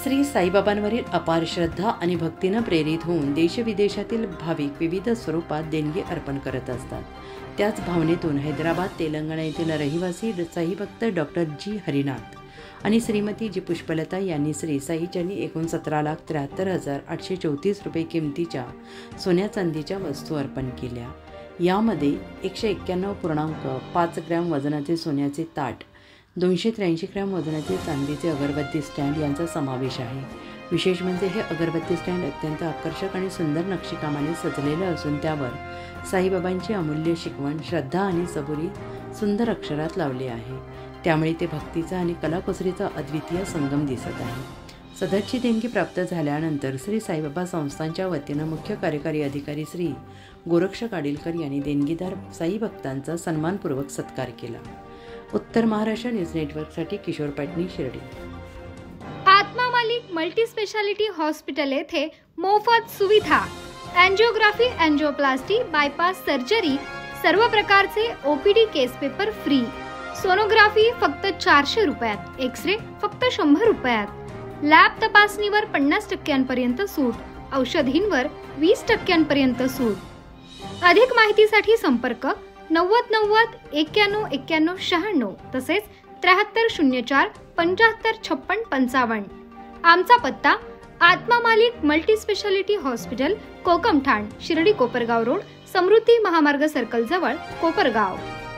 श्री साईबाबांवरील अपार श्रद्धा आणि भक्तीनं प्रेरित होऊन देशविदेशातील भाविक विविध स्वरूपात देणगी अर्पण करत असतात। त्याच भावनेतून हैदराबाद तेलंगणा येथील रहिवासी साईभक्त डॉक्टर जी हरिनाथ आणि श्रीमती जी पुष्पलता यांनी श्री साईचरणी एकूण 17,73,834 रुपये किमतीच्या सोन्या चांदीच्या वस्तू अर्पण केल्या। यामध्ये 191.5 ग्रॅम वजनाचे सोन्याचे ताट, 283 ग्रॅम वजनाचे चांदीचे अगरबत्ती स्टँड यांचा समावेश आहे। विशेष म्हणजे हे अगरबत्ती स्टँड अत्यंत आकर्षक आणि सुंदर नक्षीकामाने सजलेले असून त्यावर साईबाबांची अमूल्य शिकवण, श्रद्धा आणि सबुरी सुंदर अक्षरात लावली आहे। त्यामुळे ते भक्तीचा आणि कलाकुसरीचा अद्वितीय संगम दिसत आहे। सदरची देणगी प्राप्त झाल्यानंतर श्री साईबाबा संस्थांच्या वतीनं मुख्य कार्यकारी अधिकारी श्री गोरक्ष काडिलकर यांनी देणगीदार साई भक्तांचा सन्मानपूर्वक सत्कार केला। उत्तर महाराष्ट्र न्यूज नेटवर्कसाठी किशोर पाटणी, शिर्डी। आत्मा मालिक मल्टी स्पेशालिटी हॉस्पिटल येथे मोफत सुविधा, एंजियोग्राफी, एंजियोप्लास्टी, बायपास सर्जरी, सर्व प्रकारचे ओपीडी केस पेपर फ्री, सोनोग्राफी फक्त 400 रुपयात, एक्सरे फक्त 100 रुपयात, लॅब तपासणीवर 50% सूट, औषधींवर 20% सूट। अधिक माहितीसाठी संपर्क 9090 91 91 96 तसेच 7304 75 56 55। आमचा पत्ता Atma Malik multi speciality hospital, Kokamthan, Shirdi Kopargaon road, Samruddhi Mahamarg circle जवळ, कोपरगाव।